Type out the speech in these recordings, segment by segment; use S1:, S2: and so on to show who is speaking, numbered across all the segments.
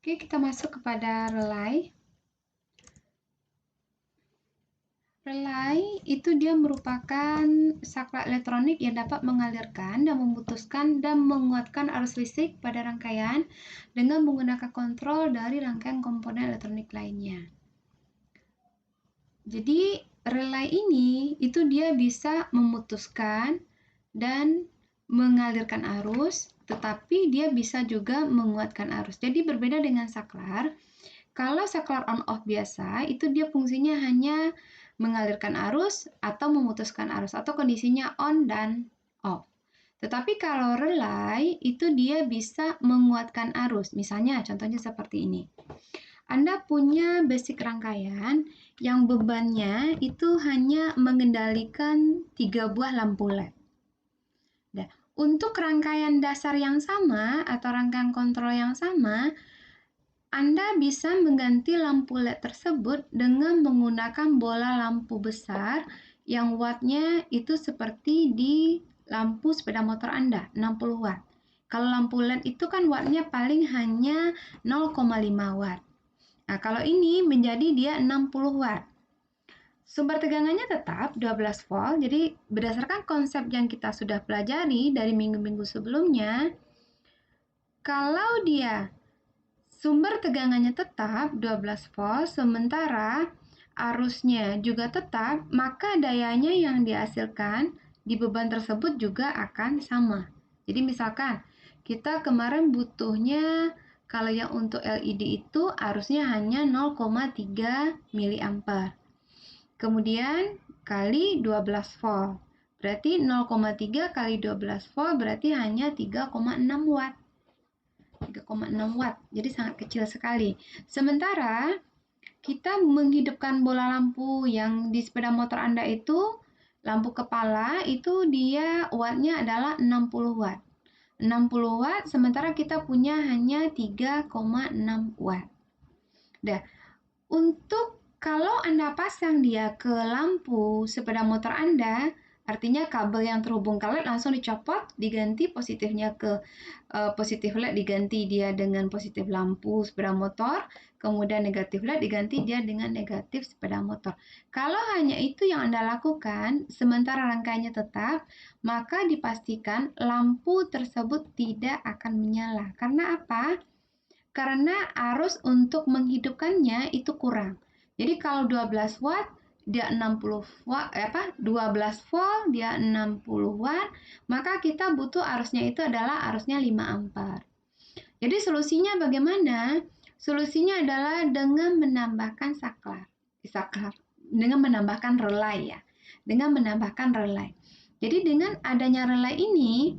S1: Oke, kita masuk kepada relay. Relay itu dia merupakan saklar elektronik yang dapat mengalirkan dan memutuskan dan menguatkan arus listrik pada rangkaian dengan menggunakan kontrol dari rangkaian komponen elektronik lainnya. Jadi, relay ini itu dia bisa memutuskan dan mengalirkan arus, tetapi dia bisa juga menguatkan arus. Jadi berbeda dengan saklar. Kalau saklar on-off biasa, itu dia fungsinya hanya mengalirkan arus atau memutuskan arus, atau kondisinya on dan off. Tetapi kalau relay, itu dia bisa menguatkan arus. Misalnya, contohnya seperti ini. Anda punya basic rangkaian yang bebannya itu hanya mengendalikan 3 buah lampu LED. Nah, untuk rangkaian dasar yang sama atau rangkaian kontrol yang sama, Anda bisa mengganti lampu LED tersebut dengan menggunakan bola lampu besar yang wattnya itu seperti di lampu sepeda motor Anda, 60 watt. Kalau lampu LED itu kan wattnya paling hanya 0,5 watt. Nah, kalau ini menjadi dia 60 watt. Sumber tegangannya tetap 12 volt, jadi berdasarkan konsep yang kita sudah pelajari dari minggu-minggu sebelumnya, kalau dia sumber tegangannya tetap 12 volt, sementara arusnya juga tetap, maka dayanya yang dihasilkan di beban tersebut juga akan sama. Jadi misalkan kita kemarin butuhnya kalau yang untuk LED itu arusnya hanya 0,3 mA. Kemudian kali 12 volt. Berarti 0,3 kali 12 volt berarti hanya 3,6 watt. 3,6 watt. Jadi sangat kecil sekali. Sementara kita menghidupkan bola lampu yang di sepeda motor Anda itu, lampu kepala itu dia wattnya adalah 60 watt. 60 watt, sementara kita punya hanya 3,6 watt. Nah, untuk kalau Anda pasang dia ke lampu sepeda motor Anda, artinya kabel yang terhubung ke LED langsung dicopot, diganti positifnya ke positif LED diganti dia dengan positif lampu sepeda motor, kemudian negatif LED diganti dia dengan negatif sepeda motor. Kalau hanya itu yang Anda lakukan, sementara rangkaiannya tetap, maka dipastikan lampu tersebut tidak akan menyala. Karena apa? Karena arus untuk menghidupkannya itu kurang. Jadi kalau 12 watt dia 60 watt 12 volt dia 60 watt, maka kita butuh arusnya itu adalah arusnya 5 ampere. Jadi solusinya bagaimana? Solusinya adalah dengan menambahkan saklar. Dengan menambahkan relay ya. Dengan menambahkan relay. Jadi dengan adanya relay ini,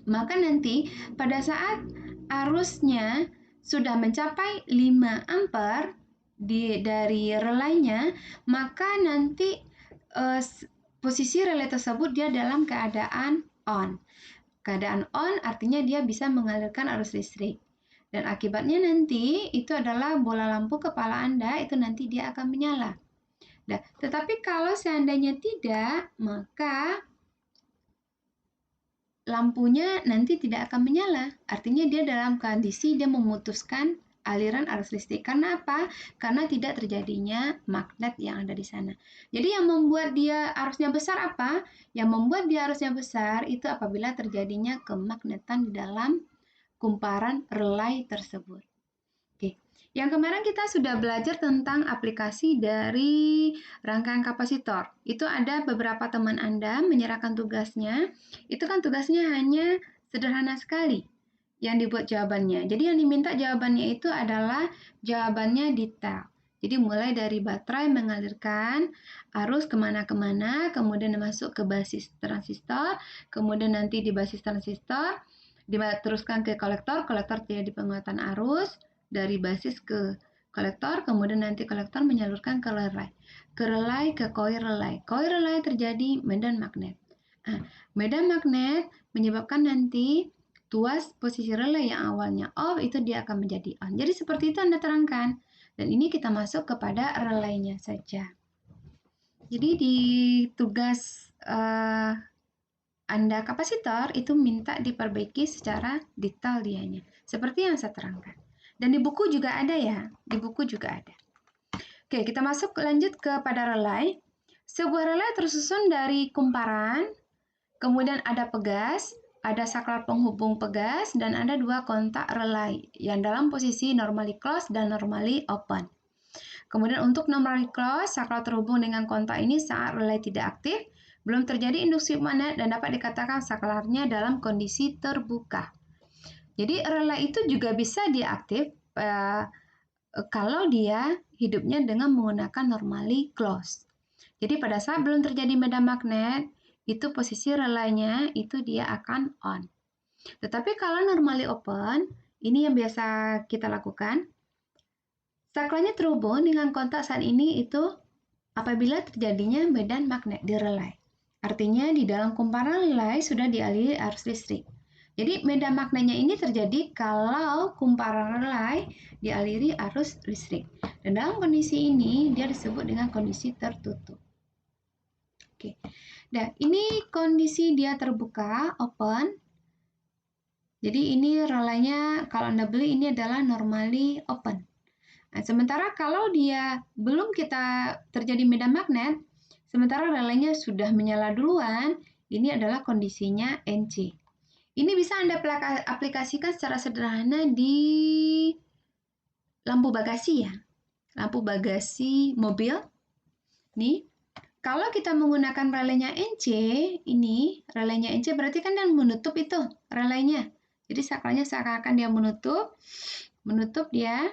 S1: maka nanti pada saat arusnya sudah mencapai 5 ampere dari relaynya, maka nanti posisi relay tersebut dia dalam keadaan on. Keadaan on artinya dia bisa mengalirkan arus listrik. Dan akibatnya nanti itu adalah bola lampu kepala Anda itu nanti dia akan menyala. Nah, tetapi kalau seandainya tidak, maka lampunya nanti tidak akan menyala. Artinya dia dalam kondisi dia memutuskan aliran arus listrik. Karena apa? Karena tidak terjadinya magnet yang ada di sana. Jadi yang membuat dia arusnya besar apa? Yang membuat dia arusnya besar itu apabila terjadinya kemagnetan di dalam kumparan relay tersebut. Oke. Yang kemarin kita sudah belajar tentang aplikasi dari rangkaian kapasitor. Itu ada beberapa teman Anda menyerahkan tugasnya. Itu kan tugasnya hanya sederhana sekali yang dibuat jawabannya. Jadi yang diminta jawabannya itu adalah jawabannya detail. Jadi mulai dari baterai mengalirkan arus kemana-kemana, kemudian masuk ke basis transistor, kemudian nanti di basis transistor diteruskan ke kolektor, kolektor terjadi penguatan arus, dari basis ke kolektor, kemudian nanti kolektor menyalurkan ke relay, ke coil relay. Coil relay terjadi medan magnet. Nah, medan magnet menyebabkan nanti tuas posisi relay yang awalnya off itu dia akan menjadi on. Jadi seperti itu Anda terangkan. Dan ini kita masuk kepada relaynya saja. Jadi di tugas Anda kapasitor itu minta diperbaiki secara detail dianya. Seperti yang saya terangkan. Dan di buku juga ada ya, di buku juga ada. Oke, kita lanjut kepada relay. Sebuah relay tersusun dari kumparan, kemudian ada pegas, ada saklar penghubung pegas, dan ada dua kontak relay yang dalam posisi normally close dan normally open. Kemudian untuk normally close, saklar terhubung dengan kontak ini saat relay tidak aktif, belum terjadi induksi magnet dan dapat dikatakan saklarnya dalam kondisi terbuka. Jadi relay itu juga bisa diaktif kalau dia hidupnya dengan menggunakan normally close. Jadi pada saat belum terjadi medan magnet, itu posisi relaynya itu dia akan on. Tetapi kalau normally open, ini yang biasa kita lakukan. Saklarnya terhubung dengan kontak saat ini itu apabila terjadinya medan magnet di relay. Artinya di dalam kumparan relay sudah dialiri arus listrik. Jadi medan magnetnya ini terjadi kalau kumparan relay dialiri arus listrik. Dan dalam kondisi ini dia disebut dengan kondisi tertutup. Oke. Nah, ini kondisi dia terbuka, open. Jadi ini relaynya kalau Anda beli ini adalah normally open. Nah, sementara kalau dia belum kita terjadi medan magnet, sementara relaynya sudah menyala duluan, ini adalah kondisinya NC. Ini bisa Anda aplikasikan secara sederhana di lampu bagasi ya. Lampu bagasi mobil. Nih, kalau kita menggunakan relaynya NC, ini relaynya NC berarti kan dia menutup itu relaynya. Jadi saklarnya seakan-akan dia menutup dia.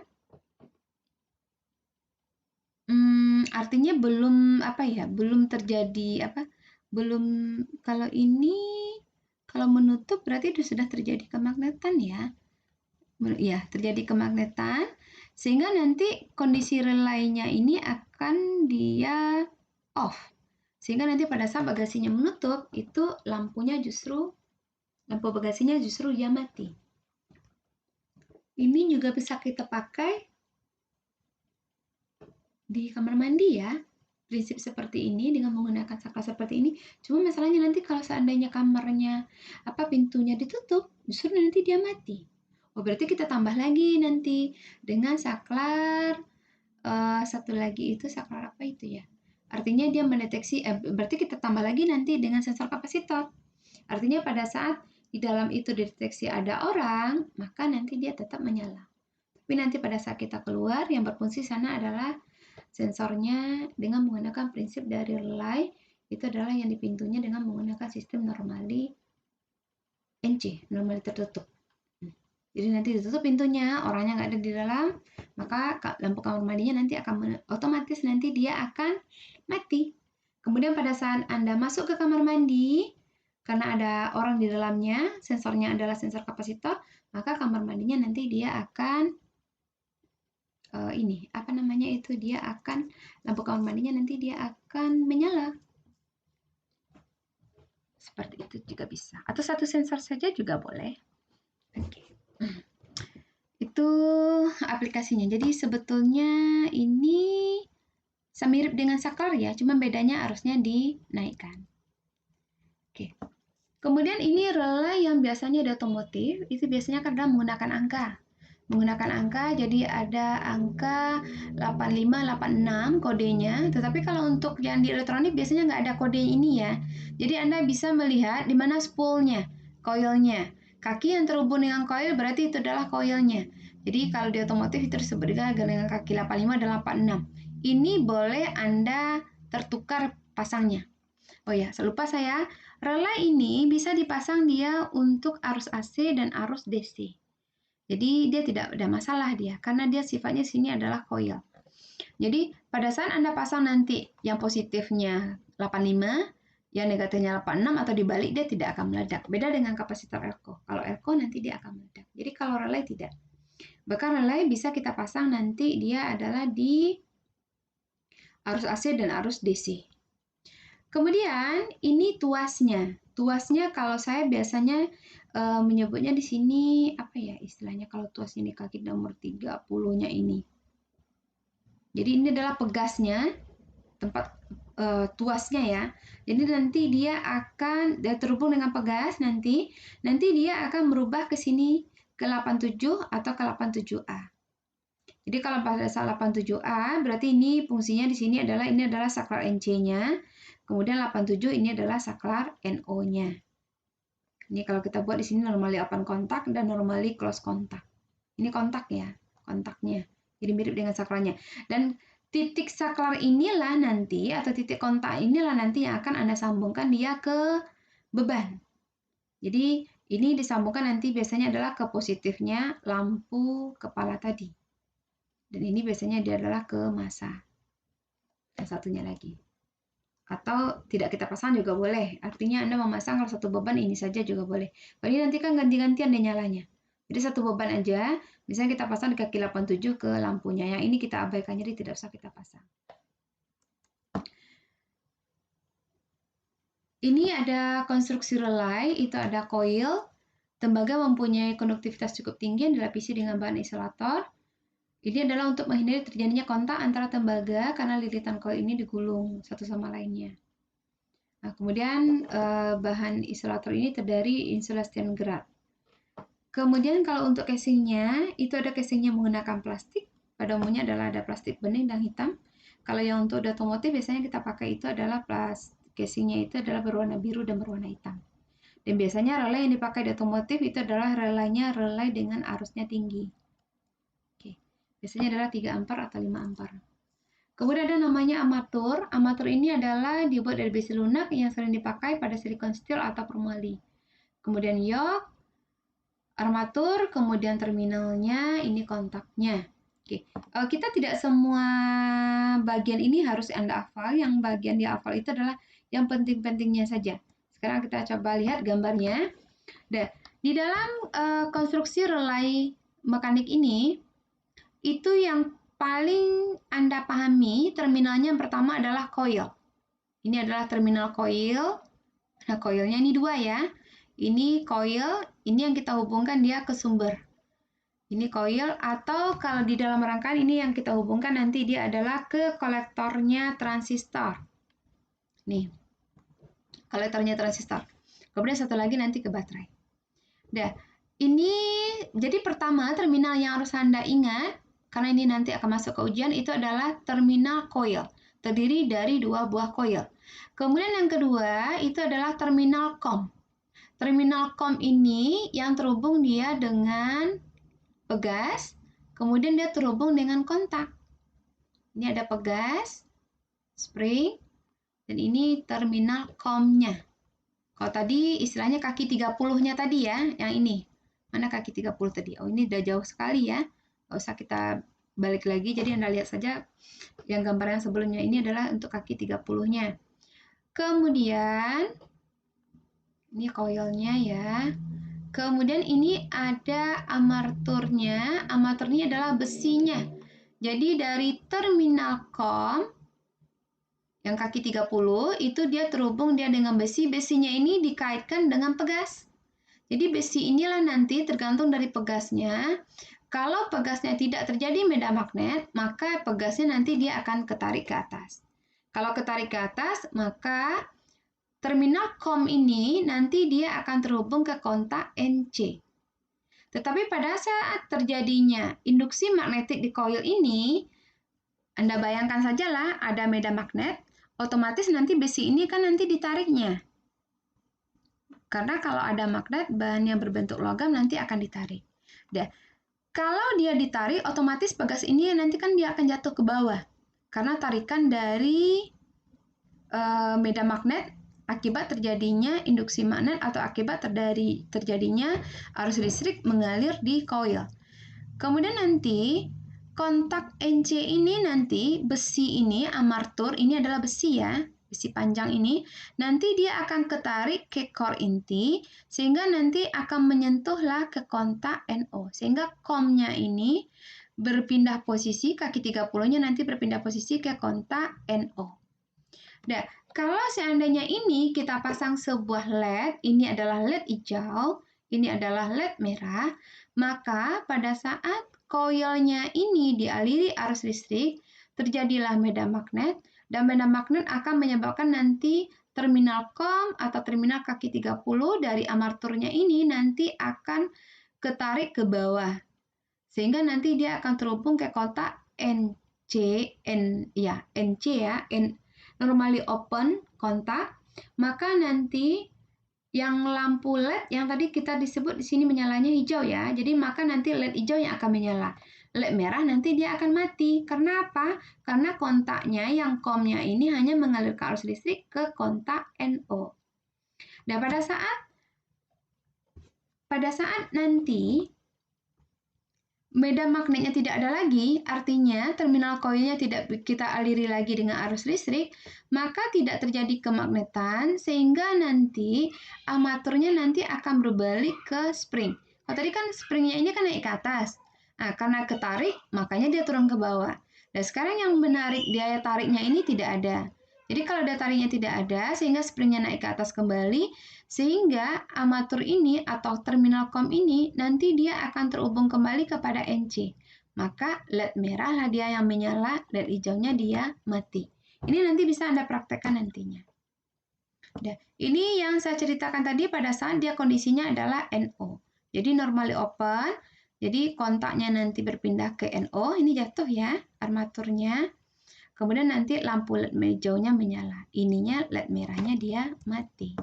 S1: Artinya belum belum terjadi kalau ini kalau menutup berarti sudah terjadi kemagnetan ya. Ya, terjadi kemagnetan sehingga nanti kondisi relaynya ini akan dia off. Sehingga nanti pada saat bagasinya menutup itu lampu bagasinya justru dia mati. Ini juga bisa kita pakai di kamar mandi ya. Prinsip seperti ini dengan menggunakan saklar seperti ini. Cuma masalahnya nanti kalau seandainya kamarnya pintunya ditutup, justru nanti dia mati. Oh, berarti kita tambah lagi nanti dengan saklar satu lagi itu saklar apa itu ya? Artinya dia mendeteksi berarti kita tambah lagi nanti dengan sensor kapasitor. Artinya pada saat di dalam itu dideteksi ada orang, maka nanti dia tetap menyala. Tapi nanti pada saat kita keluar yang berfungsi sana adalah sensornya dengan menggunakan prinsip dari relay itu adalah yang di pintunya dengan menggunakan sistem normally NC, normally tertutup. Jadi nanti ditutup pintunya, orangnya nggak ada di dalam, maka lampu kamar mandinya nanti akan otomatis nanti dia akan mati. Kemudian pada saat Anda masuk ke kamar mandi, karena ada orang di dalamnya, sensornya adalah sensor kapasitor, maka kamar mandinya nanti dia akan lampu kamar mandinya nanti dia akan menyala. Seperti itu juga bisa. Atau satu sensor saja juga boleh. Oke. Itu aplikasinya. Jadi sebetulnya ini semirip dengan saklar ya, cuma bedanya arusnya dinaikkan. Oke. Kemudian ini relay yang biasanya di otomotif, itu biasanya kadang menggunakan angka. Jadi ada angka 8586 kodenya, tetapi kalau untuk yang di elektronik biasanya nggak ada kode ini ya. Jadi Anda bisa melihat di mana spoolnya, coilnya. Kaki yang terhubung dengan coil berarti itu adalah coilnya. Jadi kalau di otomotif itu disebut dengan kaki 85 dan 86. Ini boleh Anda tertukar pasangnya. Oh ya, lupa saya, relay ini bisa dipasang dia untuk arus AC dan arus DC. Jadi dia tidak ada masalah dia, karena dia sifatnya sini adalah coil. Jadi pada saat Anda pasang nanti yang positifnya 85, yang negatifnya 86 atau dibalik dia tidak akan meledak. Beda dengan kapasitor elko. Kalau elko nanti dia akan meledak. Jadi kalau relay tidak. Bahkan relay bisa kita pasang nanti dia adalah di arus AC dan arus DC. Kemudian ini tuasnya. Tuasnya kalau saya biasanya menyebutnya di sini istilahnya kalau tuas ini kaki nomor 30-nya ini. Jadi ini adalah pegasnya, tempat tuasnya ya. Jadi nanti dia akan terhubung dengan pegas nanti dia akan merubah ke sini ke 87 atau ke 87A. Jadi kalau pada saat 87A berarti ini fungsinya di sini adalah ini adalah saklar NC-nya. Kemudian 87 ini adalah saklar NO-nya. Ini kalau kita buat di sini normally open kontak dan normally close kontak. Ini kontak ya, kontaknya. Jadi mirip dengan saklarnya. Dan titik saklar inilah nanti atau titik kontak inilah nanti yang akan Anda sambungkan dia ke beban. Jadi ini disambungkan nanti biasanya adalah ke positifnya lampu kepala tadi. Dan ini biasanya dia adalah ke massa. Yang satunya lagi. Atau tidak kita pasang juga boleh. Artinya Anda memasang kalau satu beban ini saja juga boleh. Kalau ini nanti kan ganti-gantian deh nyalanya. Jadi satu beban aja, misalnya kita pasang di kaki 87 ke lampunya. Yang ini kita abaikan, jadi tidak usah kita pasang. Ini ada konstruksi relay, itu ada coil. Tembaga mempunyai konduktivitas cukup tinggi yang dilapisi dengan bahan isolator. Ini adalah untuk menghindari terjadinya kontak antara tembaga karena lilitan koil ini digulung satu sama lainnya. Nah, kemudian bahan isolator ini terdiri insulation grade. Kemudian kalau untuk casingnya, itu ada casingnya menggunakan plastik. Pada umumnya adalah ada plastik bening dan hitam. Kalau yang untuk otomotif biasanya kita pakai itu adalah casingnya itu adalah berwarna biru dan berwarna hitam. Dan biasanya relay yang dipakai di otomotif itu adalah relaynya relay dengan arusnya tinggi. Biasanya adalah 3 ampere atau 5 ampere. Kemudian ada namanya armatur. Armatur ini adalah dibuat dari besi lunak yang sering dipakai pada silikon steel atau permali. Kemudian yoke, armatur, kemudian terminalnya, ini kontaknya. Oke. Kita tidak semua bagian ini harus Anda hafal. Yang bagian di hafal itu adalah yang penting-pentingnya saja. Sekarang kita coba lihat gambarnya. Di dalam konstruksi relay mekanik ini, itu yang paling Anda pahami, terminalnya yang pertama adalah coil. Ini adalah terminal coil. Nah, coilnya ini dua ya. Ini coil, ini yang kita hubungkan dia ke sumber. Ini coil, atau kalau di dalam rangkaian ini yang kita hubungkan nanti dia adalah ke kolektornya transistor. Nih, kolektornya transistor. Kemudian satu lagi nanti ke baterai. Nah, ini jadi pertama terminal yang harus Anda ingat, karena ini nanti akan masuk ke ujian, itu adalah terminal coil. Terdiri dari dua buah coil. Kemudian yang kedua, itu adalah terminal COM. Terminal COM ini yang terhubung dia dengan pegas, kemudian dia terhubung dengan kontak. Ini ada pegas, spring, dan ini terminal COM-nya. Kalau tadi istilahnya kaki 30-nya tadi ya, yang ini. Mana kaki 30 tadi? Oh, ini udah jauh sekali ya. Nggak usah kita balik lagi, jadi Anda lihat saja yang gambar yang sebelumnya ini adalah untuk kaki 30-nya. Kemudian, ini coilnya ya. Kemudian ini ada armaturnya. Armaturnya adalah besinya. Jadi dari terminal COM, yang kaki 30, itu dia terhubung dia dengan besi. Besinya ini dikaitkan dengan pegas. Jadi besi inilah nanti tergantung dari pegasnya. Kalau pegasnya tidak terjadi medan magnet, maka pegasnya nanti dia akan ketarik ke atas. Kalau ketarik ke atas, maka terminal COM ini nanti dia akan terhubung ke kontak NC. Tetapi pada saat terjadinya induksi magnetik di coil ini, Anda bayangkan sajalah ada medan magnet, otomatis nanti besi ini kan nanti ditariknya. Karena kalau ada magnet, bahan yang berbentuk logam nanti akan ditarik. Dan kalau dia ditarik, otomatis pegas ini nanti kan dia akan jatuh ke bawah. Karena tarikan dari medan magnet akibat terjadinya induksi magnet atau akibat terjadinya arus listrik mengalir di coil. Kemudian nanti kontak NC ini nanti, besi ini, armatur, ini adalah besi ya. Besi panjang ini, nanti dia akan ketarik ke core inti, sehingga nanti akan menyentuhlah ke kontak NO. Sehingga COM-nya ini berpindah posisi, kaki 30-nya nanti berpindah posisi ke kontak NO. Nah, kalau seandainya ini kita pasang sebuah LED, ini adalah LED hijau, ini adalah LED merah, maka pada saat coilnya ini dialiri arus listrik, terjadilah medan magnet, dan medan magnet akan menyebabkan nanti terminal COM atau terminal kaki 30 dari armaturnya ini nanti akan ketarik ke bawah. Sehingga nanti dia akan terhubung ke kontak NC, NC ya, normally open kontak. Maka nanti yang lampu LED yang tadi kita disebut di sini menyalanya hijau ya. Jadi maka nanti LED hijau yang akan menyala. LED merah nanti dia akan mati. Karena apa? Karena kontaknya yang COM-nya ini hanya mengalirkan arus listrik ke kontak NO. Dan pada saat nanti medan magnetnya tidak ada lagi, artinya terminal koilnya tidak kita aliri lagi dengan arus listrik, maka tidak terjadi kemagnetan sehingga nanti armaturnya nanti akan berbalik ke spring. Kalau tadi kan springnya ini kan naik ke atas. Nah, karena ketarik, makanya dia turun ke bawah. Dan sekarang yang menarik daya tariknya ini tidak ada. Jadi kalau daya tariknya tidak ada, sehingga springnya naik ke atas kembali, sehingga armatur ini atau terminal COM ini nanti dia akan terhubung kembali kepada NC. Maka LED merah lah dia yang menyala, LED hijaunya dia mati. Ini nanti bisa Anda praktekkan nantinya. Nah, ini yang saya ceritakan tadi pada saat dia kondisinya adalah NO. Jadi normally open, jadi kontaknya nanti berpindah ke NO, ini jatuh ya armaturnya. Kemudian nanti lampu LED hijaunya menyala. Ininya LED merahnya dia mati.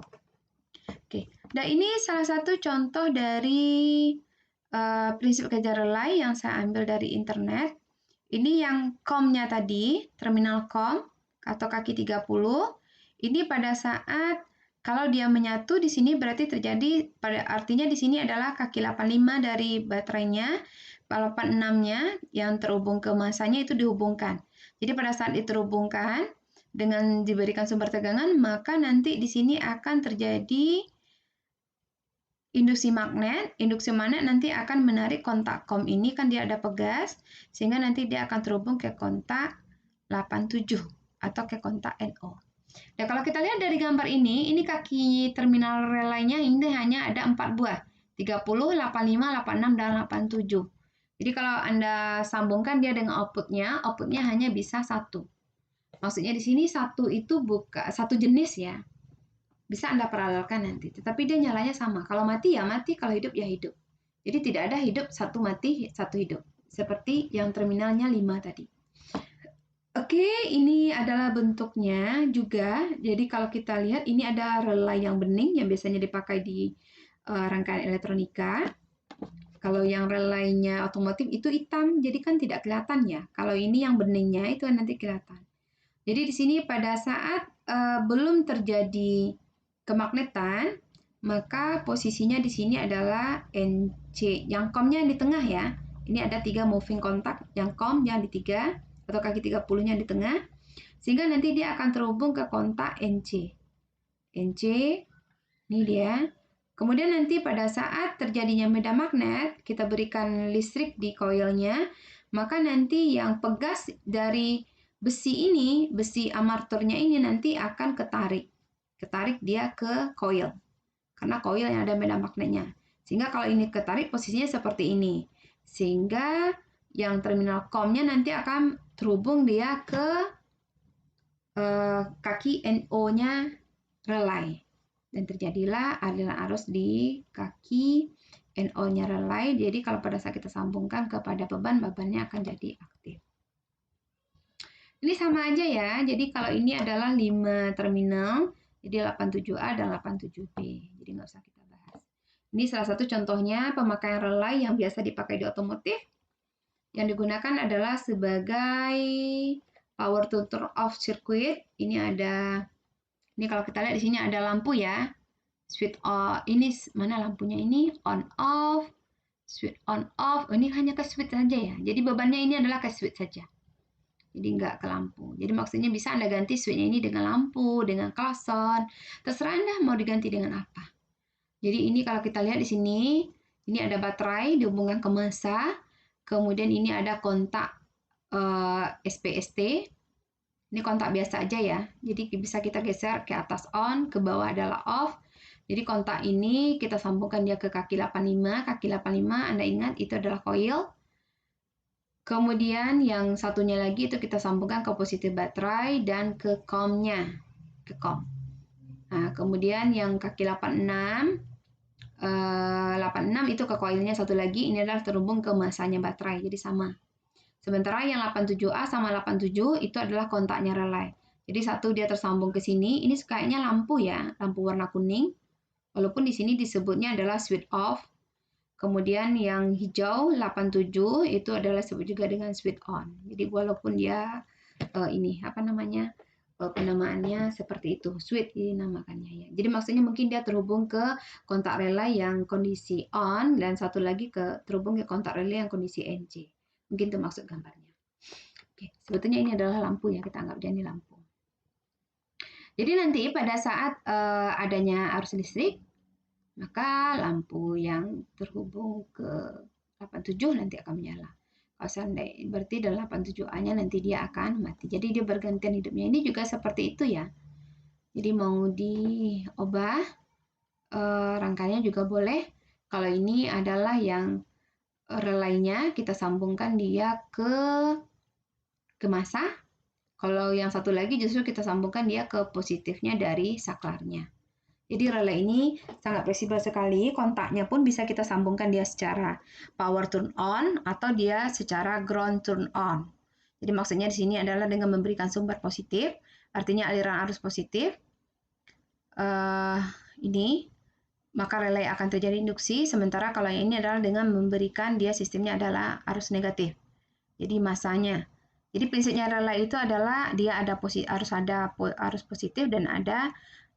S1: Oke, nah ini salah satu contoh dari prinsip kerja relay yang saya ambil dari internet. Ini yang COM-nya tadi, terminal COM atau kaki 30. Ini pada saat kalau dia menyatu di sini berarti terjadi artinya di sini adalah kaki 85 dari baterainya, 86-nya yang terhubung ke masanya itu dihubungkan. Jadi pada saat itu terhubungkan dengan diberikan sumber tegangan, maka nanti di sini akan terjadi induksi magnet nanti akan menarik kontak COM ini, kan dia ada pegas, sehingga nanti dia akan terhubung ke kontak 87 atau ke kontak NO. Nah, kalau kita lihat dari gambar ini kaki terminal relaynya ini hanya ada 4 buah, 30, 85, 86, dan 87. Jadi kalau Anda sambungkan dia dengan outputnya hanya bisa satu. Maksudnya di sini satu itu bukan satu jenis ya. Bisa Anda paralelkan nanti, tetapi dia nyalanya sama. Kalau mati ya mati, kalau hidup ya hidup. Jadi tidak ada hidup satu mati, satu hidup. Seperti yang terminalnya 5 tadi. Oke, ini adalah bentuknya juga. Jadi kalau kita lihat, ini ada relay yang bening yang biasanya dipakai di rangkaian elektronika. Kalau yang relaynya otomotif itu hitam, jadi kan tidak kelihatan ya. Kalau ini yang beningnya itu nanti kelihatan. Jadi di sini pada saat belum terjadi kemagnetan, maka posisinya di sini adalah NC. Yang COM-nya di tengah ya. Ini ada 3 moving kontak, yang COM yang di 3 atau kaki 30-nya di tengah. Sehingga nanti dia akan terhubung ke kontak NC. NC, ini dia. Kemudian nanti pada saat terjadinya medan magnet, kita berikan listrik di koilnya, maka nanti yang pegas dari besi ini, besi armaturnya ini nanti akan ketarik dia ke coil. Karena coil yang ada medan magnetnya. Sehingga kalau ini ketarik posisinya seperti ini. Sehingga yang terminal COM-nya nanti akan terhubung dia ke kaki NO-nya relay. Dan terjadilah aliran arus di kaki NO-nya relay. Jadi kalau pada saat kita sambungkan kepada beban, bebannya akan jadi aktif. Ini sama aja ya. Jadi kalau ini adalah 5 terminal, jadi 87A dan 87B. Jadi nggak usah kita bahas. Ini salah satu contohnya pemakaian relay yang biasa dipakai di otomotif. Yang digunakan adalah sebagai power to turn off circuit. Ini kalau kita lihat di sini ada lampu ya. Switch on, ini mana lampunya ini? On off, switch on off. Ini hanya ke switch saja ya. Jadi bebannya ini adalah ke switch saja. Jadi nggak ke lampu. Jadi maksudnya bisa Anda ganti switch-nya ini dengan lampu, dengan klakson. Terserah Anda mau diganti dengan apa. Jadi ini kalau kita lihat di sini, ini ada baterai dihubungkan ke masa. Kemudian ini ada kontak SPST. Ini kontak biasa aja ya. Jadi bisa kita geser ke atas on, ke bawah adalah off. Jadi kontak ini kita sambungkan dia ke kaki 85. Kaki 85 Anda ingat itu adalah coil. Kemudian yang satunya lagi itu kita sambungkan ke positif baterai dan ke COM-nya, ke COM. Nah, kemudian yang kaki 86 86 itu ke koilnya satu lagi, ini adalah terhubung ke masanya baterai, jadi sama. Sementara yang 87A sama 87 itu adalah kontaknya relay. Jadi satu dia tersambung ke sini, ini kayaknya lampu ya, lampu warna kuning. Walaupun di sini disebutnya adalah switch off. Kemudian yang hijau 87 itu adalah disebut juga dengan switch on. Jadi walaupun dia ini apa namanya? Penamaannya seperti itu, switch dinamakannya ya. Jadi maksudnya mungkin dia terhubung ke kontak relay yang kondisi on dan satu lagi terhubung ke kontak relay yang kondisi NC. Mungkin itu maksud gambarnya. Oke, sebetulnya ini adalah lampu ya, kita anggap dia ini lampu. Jadi nanti pada saat adanya arus listrik, maka lampu yang terhubung ke 87 nanti akan menyala. Kalau seandainya berarti dalam 87A-nya nanti dia akan mati. Jadi dia bergantian hidupnya. Ini juga seperti itu ya. Jadi mau diubah rangkanya juga boleh. Kalau ini adalah yang relaynya, kita sambungkan dia ke masa. Kalau yang satu lagi justru kita sambungkan dia ke positifnya dari saklarnya. Jadi relay ini sangat fleksibel sekali, kontaknya pun bisa kita sambungkan dia secara power turn on atau dia secara ground turn on. Jadi maksudnya di sini adalah dengan memberikan sumber positif, artinya aliran arus positif. Ini maka relay akan terjadi induksi, sementara kalau yang ini adalah dengan memberikan dia sistemnya adalah arus negatif. Jadi masanya. Jadi prinsipnya relay itu adalah dia harus ada arus positif dan ada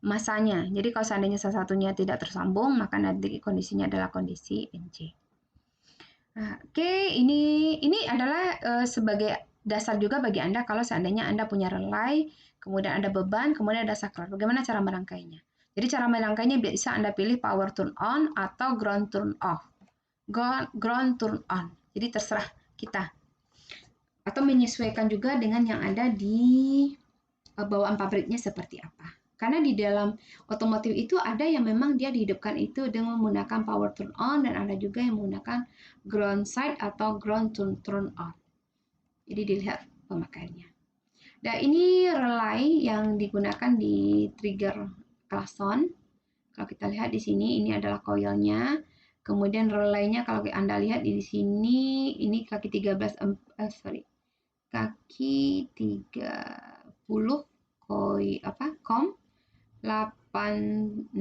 S1: masanya. Jadi kalau seandainya salah satunya tidak tersambung, maka nanti kondisinya adalah kondisi NC. Nah, oke, ini adalah sebagai dasar juga bagi Anda kalau seandainya Anda punya relay, kemudian ada beban, kemudian ada saklar. Bagaimana cara merangkainya? Jadi cara merangkainya bisa Anda pilih power turn on atau ground turn off. Ground turn on. Jadi terserah kita. Atau menyesuaikan juga dengan yang ada di bawaan pabriknya seperti apa. Karena di dalam otomotif itu ada yang memang dia dihidupkan itu dengan menggunakan power turn on dan ada juga yang menggunakan ground side atau ground turn on. Jadi dilihat pemakaiannya. Dan ini relay yang digunakan di trigger klason. Kalau kita lihat di sini ini adalah koilnya. Kemudian relaynya kalau Anda lihat di sini ini kaki 13 kaki 30 kom 8685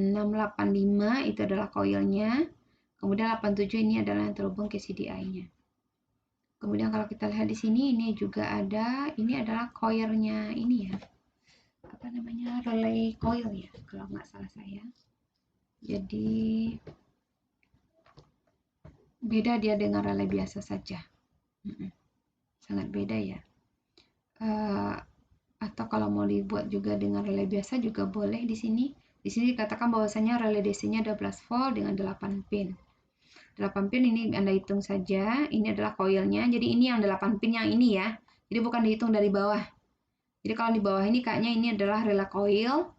S1: itu adalah koilnya. Kemudian 87 ini adalah yang terhubung ke CDI-nya. Kemudian kalau kita lihat di sini ini juga ada, ini adalah koilnya ini ya. Apa namanya? Relay coil ya kalau nggak salah saya. Jadi beda dia dengan relay biasa saja. Sangat beda ya. Atau kalau mau dibuat juga dengan relay biasa juga boleh di sini. Di sini dikatakan bahwasanya relay DC-nya 12 volt dengan 8 pin. 8 pin ini Anda hitung saja. Ini adalah koilnya. Jadi ini yang 8 pin yang ini ya. Jadi bukan dihitung dari bawah. Jadi kalau di bawah ini kayaknya ini adalah relay coil.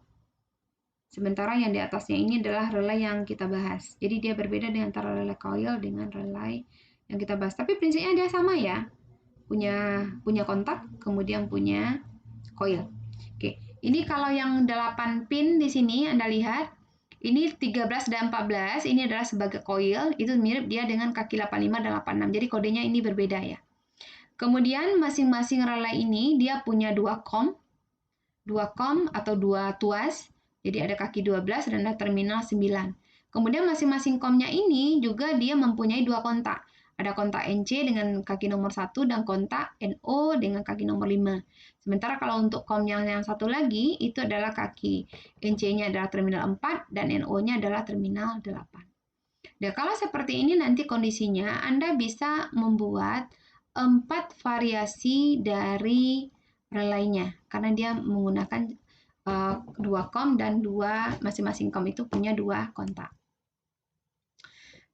S1: Sementara yang di atasnya ini adalah relay yang kita bahas. Jadi dia berbeda dengan antara relay coil dengan relay yang kita bahas. Tapi prinsipnya dia sama ya. Punya kontak, kemudian punya coil. Oke, ini kalau yang 8 pin di sini Anda lihat, ini 13 dan 14, ini adalah sebagai coil, itu mirip dia dengan kaki 85 dan 86. Jadi kodenya ini berbeda ya. Kemudian masing-masing relay ini dia punya 2 kom atau 2 tuas. Jadi ada kaki 12 dan ada terminal 9. Kemudian masing-masing komnya ini juga dia mempunyai 2 kontak. Ada kontak NC dengan kaki nomor 1 dan kontak NO dengan kaki nomor 5. Sementara kalau untuk kom yang satu lagi, itu adalah kaki NC-nya adalah terminal 4 dan NO-nya adalah terminal 8. Dan kalau seperti ini nanti kondisinya, Anda bisa membuat 4 variasi dari relaynya. Karena dia menggunakan 2 kom dan masing-masing kom itu punya 2 kontak.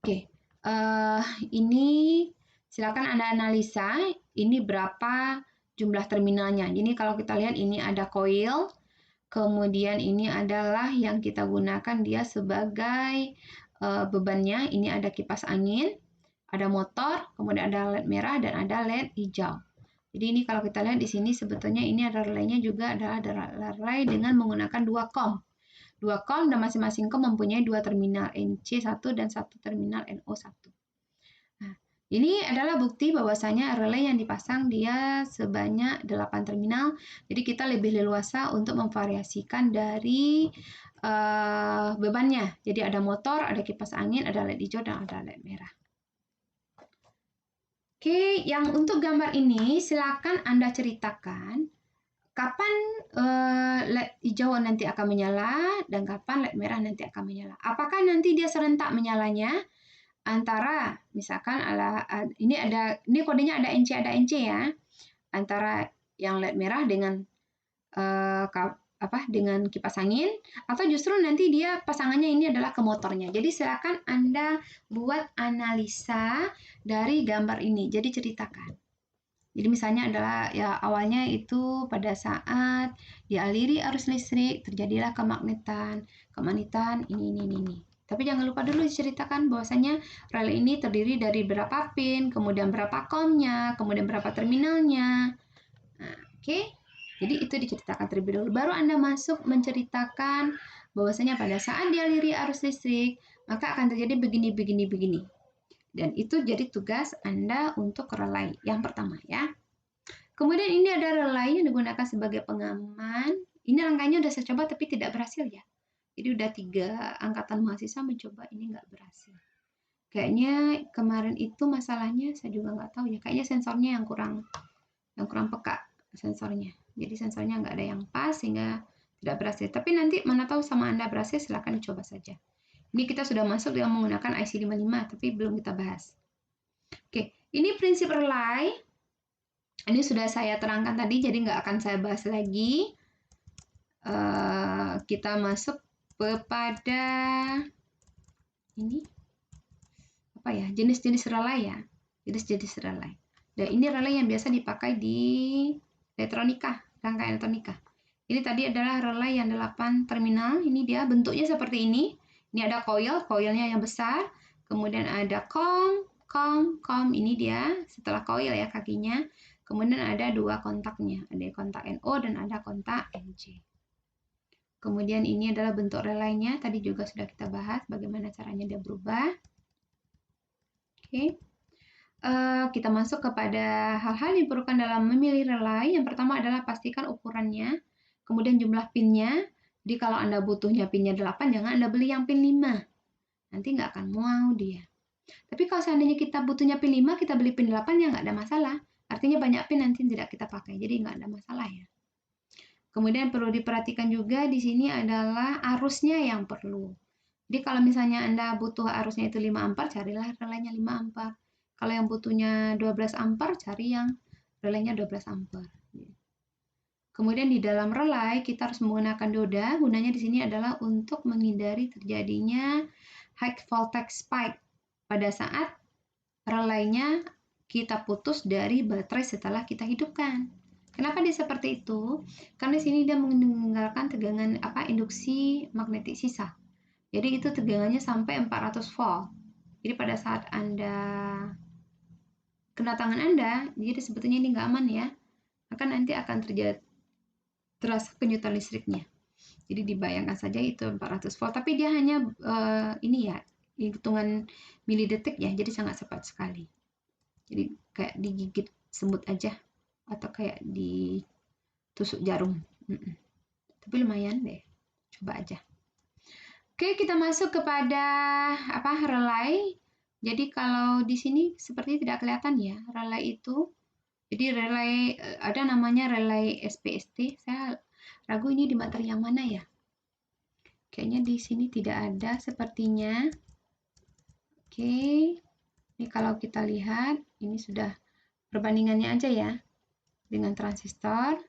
S1: Oke. Ini silakan Anda analisa ini berapa jumlah terminalnya. Jadi kalau kita lihat ini ada coil, kemudian ini adalah yang kita gunakan dia sebagai bebannya. Ini ada kipas angin, ada motor, kemudian ada LED merah dan ada LED hijau. Jadi ini kalau kita lihat di sini sebetulnya ini ada relaynya juga adalah relay dengan menggunakan 2 kom. Dua COM dan masing-masing COM mempunyai dua terminal NC1 dan satu terminal NO1. Nah, ini adalah bukti bahwasanya relay yang dipasang dia sebanyak 8 terminal. Jadi kita lebih leluasa untuk memvariasikan dari bebannya. Jadi ada motor, ada kipas angin, ada LED hijau, dan ada LED merah. Oke, yang untuk gambar ini silakan Anda ceritakan kapan LED hijau nanti akan menyala dan kapan LED merah nanti akan menyala. Apakah nanti dia serentak menyalanya antara misalkan ini kodenya ada NC ya, antara yang LED merah dengan dengan kipas angin, atau justru nanti dia pasangannya ini adalah ke motornya. Jadi silakan Anda buat analisa dari gambar ini. Jadi ceritakan. Jadi misalnya adalah ya awalnya itu pada saat dialiri arus listrik terjadilah kemagnetan ini. Tapi jangan lupa dulu diceritakan bahwasanya relay ini terdiri dari berapa pin, kemudian berapa COM-nya, kemudian berapa terminalnya. Nah, oke. Jadi itu diceritakan terlebih dahulu. Baru Anda masuk menceritakan bahwasanya pada saat dialiri arus listrik, maka akan terjadi begini. Dan itu jadi tugas Anda untuk relay yang pertama ya. Kemudian ini ada relay yang digunakan sebagai pengaman. Ini rangkaiannya udah saya coba tapi tidak berhasil ya. Jadi udah 3 angkatan mahasiswa mencoba, ini nggak berhasil. Kayaknya kemarin itu masalahnya saya juga nggak tahu ya. Kayaknya sensornya yang kurang peka sensornya. Jadi sensornya nggak ada yang pas sehingga tidak berhasil. Tapi nanti mana tahu sama Anda berhasil, silahkan dicoba saja. Ini kita sudah masuk dengan menggunakan IC 55, tapi belum kita bahas. Oke, ini prinsip relay. Ini sudah saya terangkan tadi, jadi nggak akan saya bahas lagi. Kita masuk kepada ini apa ya, jenis-jenis relay ya. Jenis-jenis relay. Dan ini relay yang biasa dipakai di elektronika, rangkaian elektronika. Ini tadi adalah relay yang 8 terminal. Ini dia bentuknya seperti ini. Ini ada coilnya yang besar. Kemudian ada COM. Ini dia setelah coil ya kakinya. Kemudian ada 2 kontaknya. Ada kontak NO dan ada kontak NC. Kemudian ini adalah bentuk relaynya. Tadi juga sudah kita bahas bagaimana caranya dia berubah. Oke. Kita masuk kepada hal-hal yang diperlukan dalam memilih relay. Yang pertama adalah pastikan ukurannya, kemudian jumlah pinnya. Jadi kalau Anda butuhnya pinnya 8, jangan Anda beli yang pin 5. Nanti nggak akan mau dia. Tapi kalau seandainya kita butuhnya pin 5, kita beli pin 8 ya nggak ada masalah. Artinya banyak pin nanti tidak kita pakai, jadi nggak ada masalah ya. Kemudian perlu diperhatikan juga di sini adalah arusnya yang perlu. Jadi kalau misalnya Anda butuh arusnya itu 5 ampere, carilah relaynya 5 ampere. Kalau yang butuhnya 12 ampere, cari yang relaynya 12 ampere. Kemudian di dalam relay kita harus menggunakan dioda. Gunanya di sini adalah untuk menghindari terjadinya high voltage spike pada saat relaynya kita putus dari baterai setelah kita hidupkan. Kenapa dia seperti itu? Karena di sini dia meninggalkan tegangan induksi magnetik sisa. Jadi itu tegangannya sampai 400 volt. Jadi pada saat Anda kena tangan Anda, jadi sebetulnya ini nggak aman ya. Maka nanti akan terjadi terasa kenyutan listriknya. Jadi dibayangkan saja itu 400 volt, tapi dia hanya ini ya, hitungan milidetik ya, jadi sangat cepat sekali. Jadi kayak digigit semut aja atau kayak ditusuk jarum. Tapi lumayan deh, coba aja. Oke, kita masuk kepada relay. Jadi kalau di sini seperti tidak kelihatan ya, relay itu. Jadi relay ada namanya relay SPST. Saya ragu ini di materi yang mana ya. Kayaknya di sini tidak ada sepertinya. Oke. Ini kalau kita lihat, ini sudah perbandingannya aja ya dengan transistor.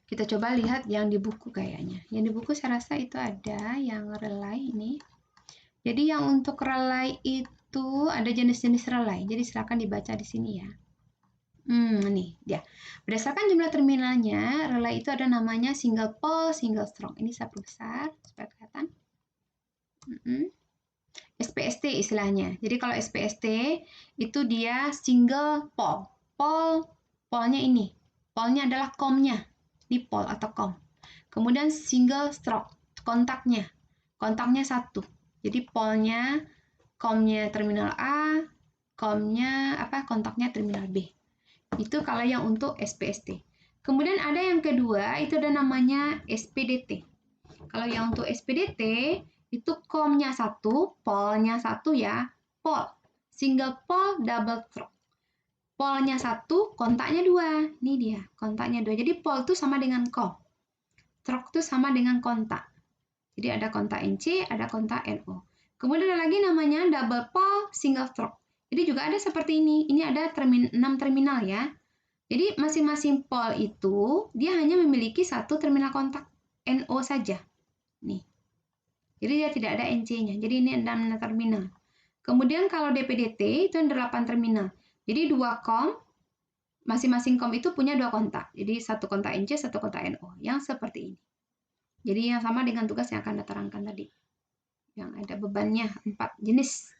S1: Kita coba lihat yang di buku kayaknya. Yang di buku saya rasa itu ada yang relay ini. Jadi yang untuk relay itu ada jenis-jenis relay. Jadi silakan dibaca di sini ya. Nih dia. Berdasarkan jumlah terminalnya, relay itu ada namanya single pole, single strong. Ini saya perbesar supaya kelihatan. SPST istilahnya. Jadi kalau SPST itu dia single pole. Pole-nya ini. Pole-nya adalah COM-nya. Ini pole atau COM. Kemudian single stroke, kontaknya 1. Jadi polnya, komnya terminal A, komnya kontaknya terminal B. Itu kalau yang untuk SPST. Kemudian ada yang kedua, itu ada namanya SPDT. Kalau yang untuk SPDT, itu komnya 1, polnya 1 ya, pol. Single pole, double stroke. Polnya 1, kontaknya 2. Ini dia, kontaknya 2. Jadi pol itu sama dengan kom. Stroke itu sama dengan kontak. Jadi ada kontak NC, ada kontak NO. Kemudian ada lagi namanya double pole single stroke. Jadi juga ada seperti ini. Ini ada 6 terminal ya. Jadi masing-masing pole itu dia hanya memiliki 1 terminal kontak NO saja. Nih. Jadi dia tidak ada NC-nya. Jadi ini 6 terminal. Kemudian kalau DPDT itu ada 8 terminal. Jadi 2 kom, masing-masing kom itu punya 2 kontak. Jadi 1 kontak NC, 1 kontak NO. Yang seperti ini. Jadi yang sama dengan tugas yang akan diterangkan tadi. Yang ada bebannya 4 jenis.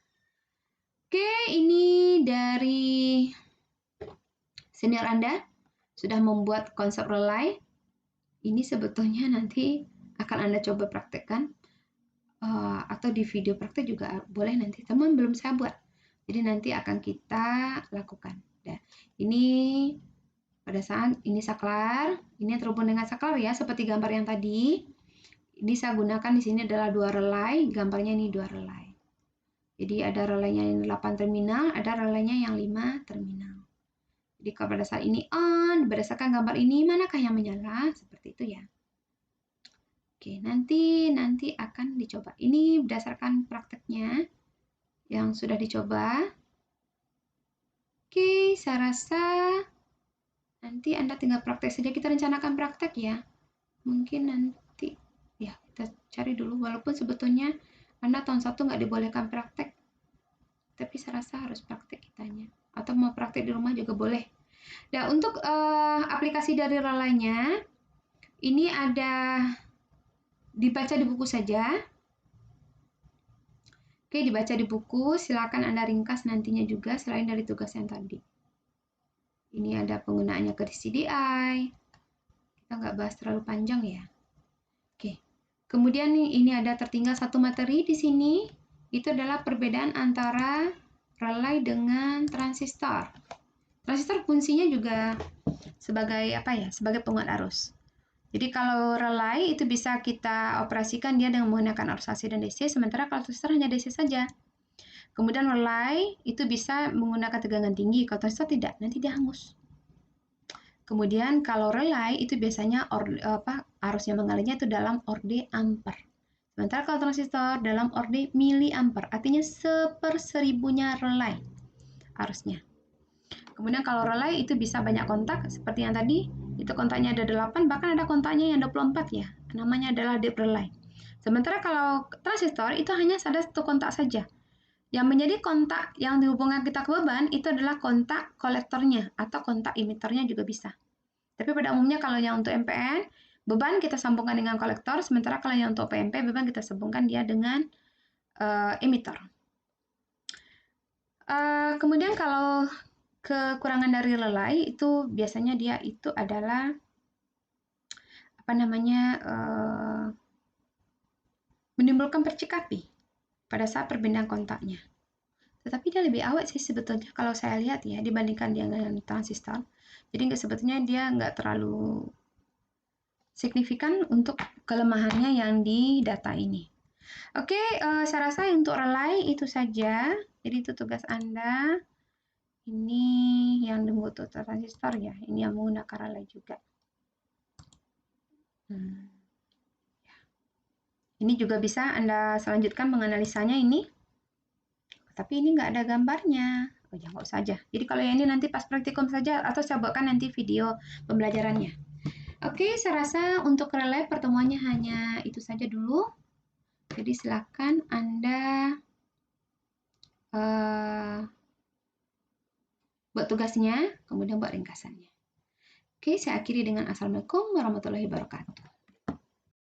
S1: Oke, ini dari senior Anda sudah membuat konsep relay. Ini sebetulnya nanti akan Anda coba praktekkan. Atau di video praktek juga boleh nanti. Teman belum saya buat. Jadi nanti akan kita lakukan. Nah, ini pada saat ini saklar. Ini terhubung dengan saklar ya, seperti gambar yang tadi. Ini saya gunakan di sini adalah 2 relay, gambarnya ini 2 relay. Jadi ada relaynya yang 8 terminal, ada relaynya yang 5 terminal. Jadi kalau pada saat ini on, berdasarkan gambar ini manakah yang menyala? Seperti itu ya. Oke, nanti akan dicoba. Ini berdasarkan prakteknya yang sudah dicoba. Oke, saya rasa nanti Anda tinggal praktek saja. Kita rencanakan praktek ya. Mungkin nanti ya kita cari dulu. Walaupun sebetulnya Anda tahun 1 nggak dibolehkan praktek. Tapi saya rasa harus praktek kitanya. Atau mau praktek di rumah juga boleh. Nah, untuk aplikasi dari relaynya, ini ada dibaca di buku saja. Oke, dibaca di buku. Silakan Anda ringkas nantinya juga selain dari tugas yang tadi. Ini ada penggunaannya ke CDI. Kita nggak bahas terlalu panjang ya. Oke. Kemudian ini ada tertinggal 1 materi di sini. Itu adalah perbedaan antara relay dengan transistor. Transistor fungsinya juga sebagai sebagai penguat arus. Jadi kalau relay itu bisa kita operasikan dia dengan menggunakan arus AC dan DC, sementara kalau transistor hanya DC saja. Kemudian relay itu bisa menggunakan tegangan tinggi, kalau transistor tidak, nanti dia hangus. Kemudian kalau relay itu biasanya arusnya mengalirnya itu dalam orde ampere. Sementara kalau transistor dalam orde miliampere, artinya 1/1000-nya relay arusnya. Kemudian kalau relay itu bisa banyak kontak, seperti yang tadi, itu kontaknya ada 8, bahkan ada kontaknya yang 24 ya, namanya adalah deep relay. Sementara kalau transistor itu hanya ada 1 kontak saja. Yang menjadi kontak yang dihubungkan kita ke beban itu adalah kontak kolektornya atau kontak emitornya juga bisa. Tapi pada umumnya kalau yang untuk MPN, beban kita sambungkan dengan kolektor, sementara kalau yang untuk PMP, beban kita sambungkan dia dengan emitor. Kemudian kalau kekurangan dari relay itu biasanya dia itu adalah menimbulkan percik api pada saat perpindahan kontaknya. Tetapi dia lebih awet sih sebetulnya kalau saya lihat ya dibandingkan dengan transistor. Jadi sebetulnya dia nggak terlalu signifikan untuk kelemahannya yang di data ini. Oke, saya rasa untuk relay itu saja. Jadi itu tugas Anda. Ini yang untuk transistor ya. Ini yang menggunakan relay juga. Ini juga bisa Anda selanjutkan menganalisanya ini. Tapi ini nggak ada gambarnya. Oh ya, nggak usah aja. Jadi kalau yang ini nanti pas praktikum saja atau saya buatkan nanti video pembelajarannya. Oke, saya rasa untuk relay pertemuannya hanya itu saja dulu. Jadi silakan Anda buat tugasnya, kemudian buat ringkasannya. Oke, saya akhiri dengan Assalamualaikum warahmatullahi wabarakatuh.